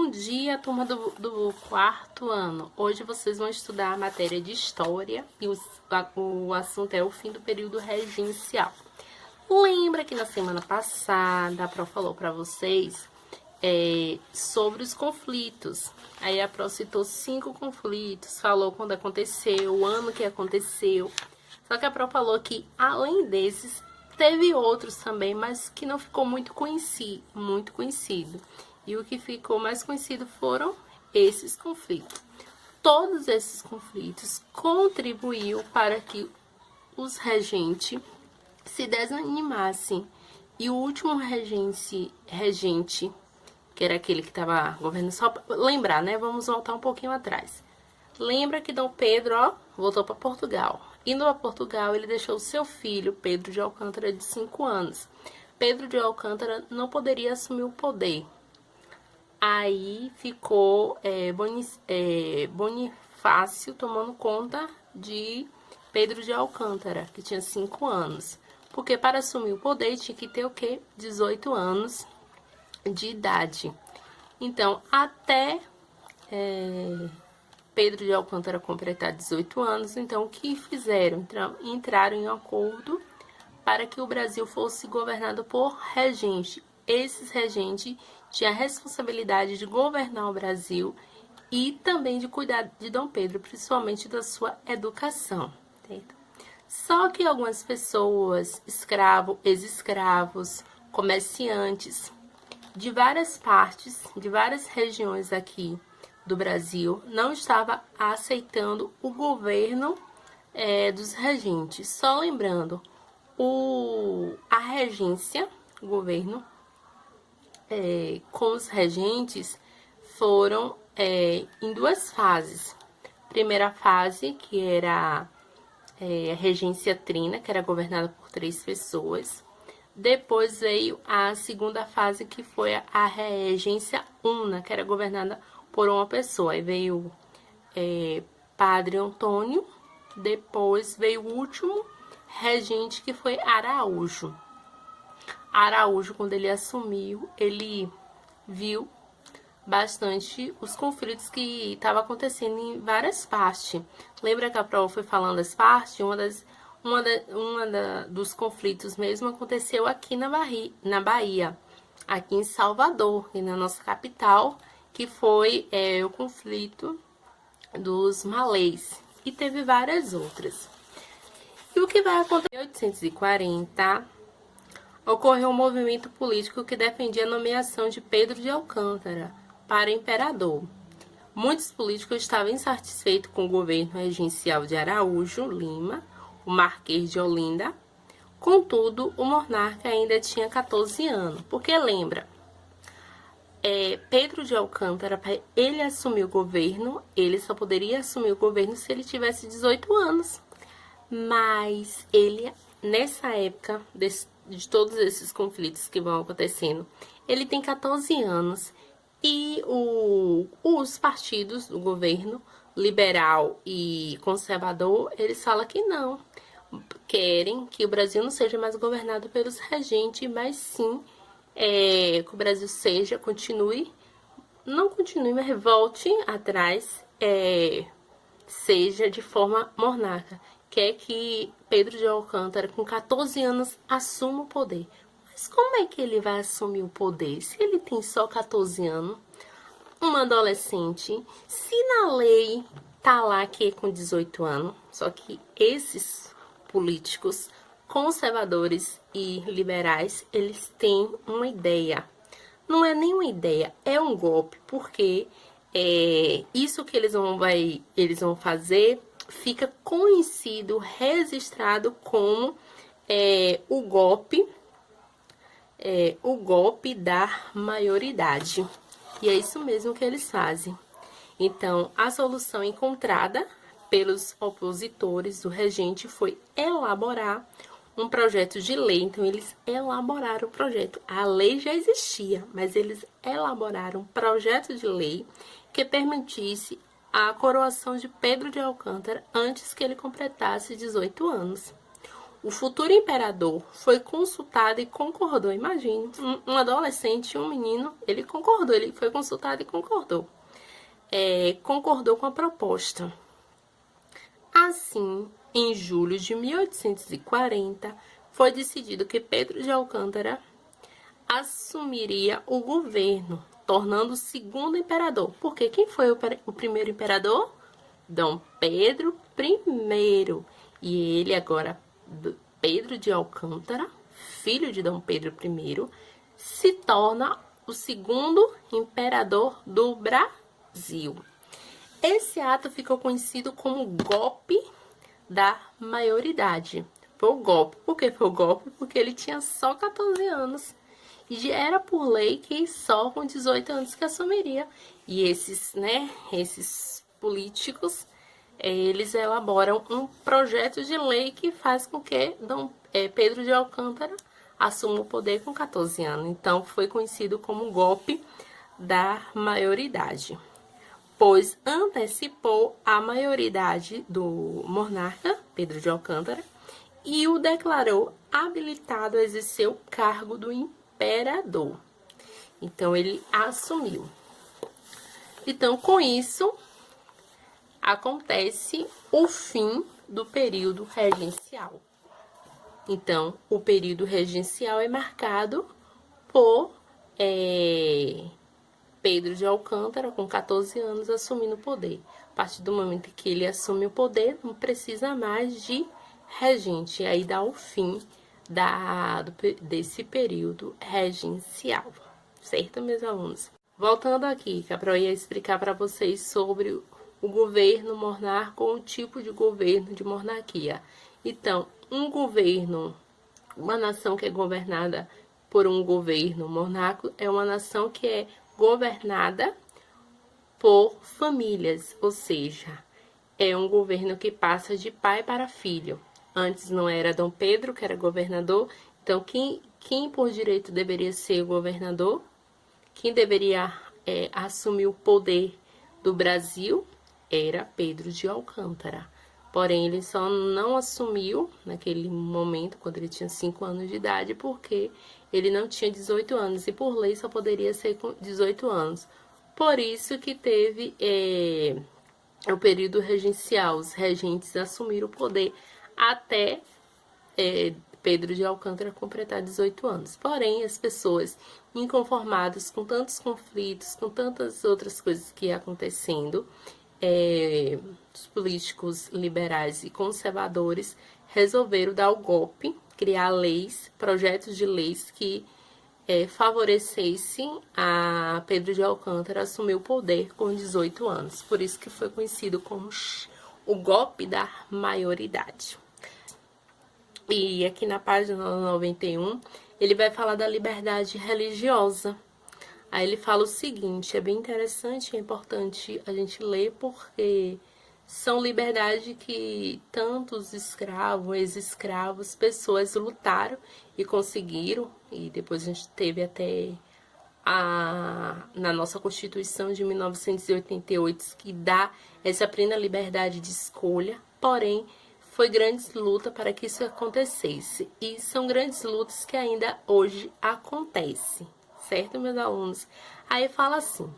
Bom dia, turma do quarto ano. Hoje vocês vão estudar a matéria de História e o assunto é o fim do período regencial. Lembra que na semana passada a Pro falou para vocês sobre os conflitos. Aí a Pro citou 5 conflitos, falou quando aconteceu, o ano que aconteceu. Só que a Pro falou que, além desses, teve outros também, mas que não ficou muito conhecido. E o que ficou mais conhecido foram esses conflitos. Todos esses conflitos contribuíram para que os regentes se desanimassem. E o último regente, que era aquele que estava governando, só para lembrar, né? Vamos voltar um pouquinho atrás. Lembra que Dom Pedro, voltou para Portugal. Indo a Portugal, ele deixou seu filho, Pedro de Alcântara, de 5 anos. Pedro de Alcântara não poderia assumir o poder. Aí ficou Bonifácio tomando conta de Pedro de Alcântara, que tinha 5 anos. Porque para assumir o poder tinha que ter o quê? 18 anos de idade. Então, até Pedro de Alcântara completar 18 anos, então o que fizeram? Entraram em acordo para que o Brasil fosse governado por regente. Esses regentes tinham a responsabilidade de governar o Brasil e também de cuidar de Dom Pedro, principalmente da sua educação. Certo? Só que algumas pessoas, ex-escravos, comerciantes, de várias partes, de várias regiões aqui do Brasil, não estava aceitando o governo dos regentes. Só lembrando, a regência, o governo, com os regentes foram em 2 fases. Primeira fase, que era a regência trina, que era governada por 3 pessoas. Depois veio a segunda fase, que foi a regência una, que era governada por uma pessoa. Aí veio Padre Antônio, depois veio o último regente, que foi Araújo. Araújo, quando ele assumiu, ele viu bastante os conflitos que estavam acontecendo em várias partes. Lembra que a Pro foi falando das partes? Dos conflitos mesmo aconteceu aqui na Bahia, aqui em Salvador, e na nossa capital, que foi o conflito dos malês. E teve várias outras. E o que vai acontecer? Em 1840, ocorreu um movimento político que defendia a nomeação de Pedro de Alcântara para imperador. Muitos políticos estavam insatisfeitos com o governo regencial de Araújo Lima, o Marquês de Olinda. Contudo, o monarca ainda tinha 14 anos, porque lembra, Pedro de Alcântara, para ele assumir o governo, ele só poderia assumir o governo se ele tivesse 18 anos. Mas ele, nessa época de todos esses conflitos que vão acontecendo, ele tem 14 anos e os partidos do governo, liberal e conservador, eles falam que não. Querem que o Brasil não seja mais governado pelos regentes, mas sim que o Brasil não continue, mas volte atrás, seja de forma monarca. Quer que Pedro de Alcântara, com 14 anos, assuma o poder. Mas como é que ele vai assumir o poder se ele tem só 14 anos? Um adolescente, se na lei tá lá que é com 18 anos, só que esses políticos conservadores e liberais, eles têm uma ideia. Não é nem uma ideia, é um golpe, porque isso que eles vão fazer fica conhecido, registrado como o golpe da maioridade. E é isso mesmo que eles fazem. Então, a solução encontrada pelos opositores do regente foi elaborar um projeto de lei. Então, eles elaboraram o projeto. A lei já existia, mas eles elaboraram um projeto de lei que permitisse a coroação de Pedro de Alcântara antes que ele completasse 18 anos. O futuro imperador foi consultado e concordou. Imagine, um adolescente, um menino, ele concordou, ele foi consultado e concordou. Concordou com a proposta. Assim, em julho de 1840, foi decidido que Pedro de Alcântara assumiria o governo, tornando o segundo imperador. Porque quem foi o primeiro imperador? Dom Pedro I. E ele agora, Pedro de Alcântara, filho de Dom Pedro I, se torna o segundo imperador do Brasil. Esse ato ficou conhecido como golpe da maioridade. Foi o golpe. Por que foi o golpe? Porque ele tinha só 14 anos. E era por lei que só com 18 anos que assumiria. E esses políticos, eles elaboram um projeto de lei que faz com que Pedro de Alcântara assuma o poder com 14 anos. Então, foi conhecido como golpe da maioridade, pois antecipou a maioridade do monarca, Pedro de Alcântara, e o declarou habilitado a exercer o cargo do imperador. Então, ele assumiu. Então, com isso, acontece o fim do período regencial. Então, o período regencial é marcado por Pedro de Alcântara, com 14 anos, assumindo o poder. A partir do momento que ele assume o poder, não precisa mais de regente. Aí dá o fim desse período regencial. Certo, meus alunos? Voltando aqui, que eu ia explicar para vocês sobre o governo monarca ou o tipo de governo de monarquia. Então, um governo, uma nação que é governada por um governo monárquico é uma nação que é governada por famílias, ou seja, é um governo que passa de pai para filho. Antes não era Dom Pedro que era governador, então quem por direito deveria ser o governador? Quem deveria assumir o poder do Brasil era Pedro de Alcântara. Porém, ele só não assumiu naquele momento, quando ele tinha 5 anos de idade, porque ele não tinha 18 anos e por lei só poderia ser com 18 anos. Por isso que teve o período regencial, os regentes assumiram o poder até Pedro de Alcântara completar 18 anos. Porém, as pessoas inconformadas com tantos conflitos, com tantas outras coisas que iam acontecendo, os políticos liberais e conservadores resolveram dar o golpe, criar leis, projetos de leis que favorecessem a Pedro de Alcântara assumir o poder com 18 anos. Por isso que foi conhecido como o golpe da maioridade. E aqui na página 91, ele vai falar da liberdade religiosa. Aí ele fala o seguinte, é bem interessante, é importante a gente ler porque são liberdades que tantos escravos, ex-escravos, pessoas lutaram e conseguiram. E depois a gente teve até na nossa Constituição de 1988 que dá essa plena liberdade de escolha, porém foi grande luta para que isso acontecesse. E são grandes lutas que ainda hoje acontecem. Certo, meus alunos? Aí fala assim,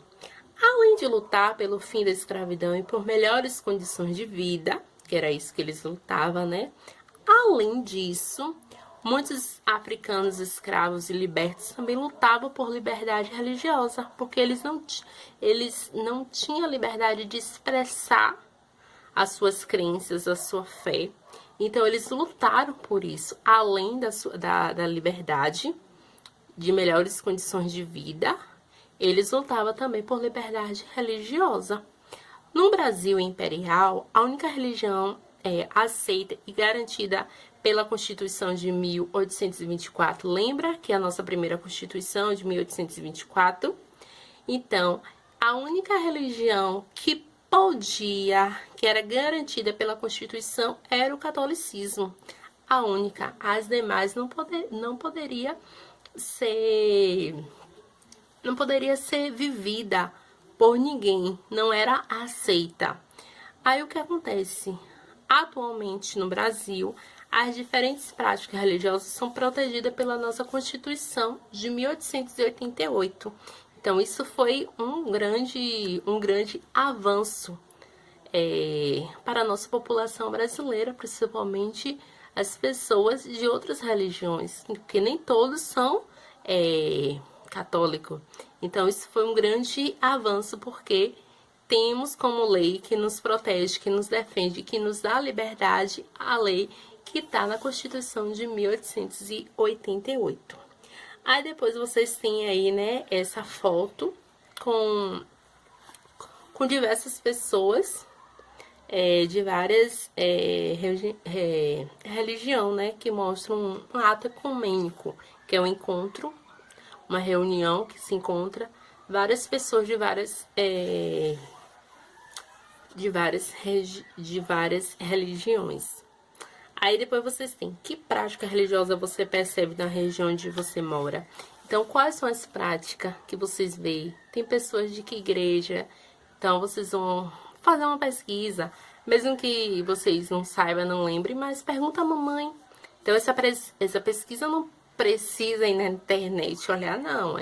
além de lutar pelo fim da escravidão e por melhores condições de vida, que era isso que eles lutavam, né? Além disso, muitos africanos escravos e libertos também lutavam por liberdade religiosa, porque eles não tinham liberdade de expressar as suas crenças, a sua fé. Então, eles lutaram por isso, além da liberdade, de melhores condições de vida, eles lutavam também por liberdade religiosa. No Brasil imperial, a única religião aceita e garantida pela Constituição de 1824, lembra que é a nossa primeira Constituição de 1824? Então, a única religião que era garantida pela Constituição era o catolicismo. A única, as demais não poderia ser vivida por ninguém, não era aceita. Aí o que acontece? Atualmente no Brasil, As diferentes práticas religiosas são protegidas pela nossa Constituição de 1888. Então, isso foi um grande avanço para a nossa população brasileira, principalmente as pessoas de outras religiões, porque nem todos são católicos. Então, isso foi um grande avanço, porque temos como lei que nos protege, que nos defende, que nos dá liberdade, a lei que está na Constituição de 1888. Aí depois vocês têm aí, né, essa foto com diversas pessoas de várias religião, né, que mostram um ato ecumênico, que é um encontro, uma reunião que se encontra várias pessoas de várias religiões. Aí depois vocês têm que prática religiosa você percebe na região onde você mora. Então, quais são as práticas que vocês veem? Tem pessoas de que igreja? Então, vocês vão fazer uma pesquisa, mesmo que vocês não saibam, não lembrem, mas pergunta a mamãe. Então, essa pesquisa não precisa ir na internet olhar, não.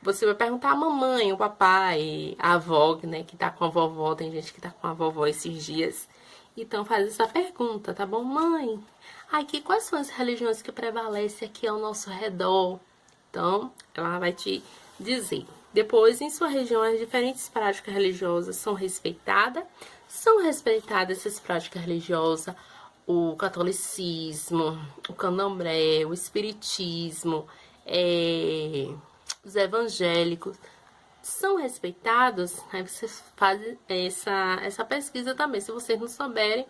Você vai perguntar a mamãe, o papai, a avó, né, que tá com a vovó. Tem gente que tá com a vovó esses dias. Então, faz essa pergunta, tá bom, mãe? Aqui, quais são as religiões que prevalecem aqui ao nosso redor? Então, ela vai te dizer. Depois, em sua região, as diferentes práticas religiosas são respeitadas essas práticas religiosas, o catolicismo, o candomblé, o espiritismo, os evangélicos, são respeitados. Aí vocês fazem essa pesquisa também. Se vocês não souberem,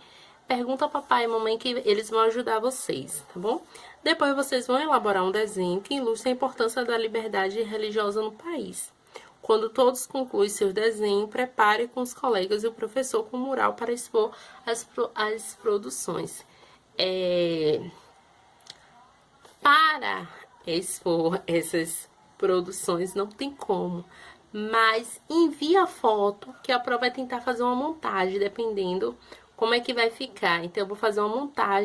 pergunta ao papai e mamãe que eles vão ajudar vocês, tá bom? Depois vocês vão elaborar um desenho que ilustre a importância da liberdade religiosa no país. Quando todos concluem seu desenho, prepare com os colegas e o professor com mural para expor as produções. Para expor essas produções não tem como, mas envia a foto que a prova vai tentar fazer uma montagem, dependendo como é que vai ficar. Então, eu vou fazer uma montagem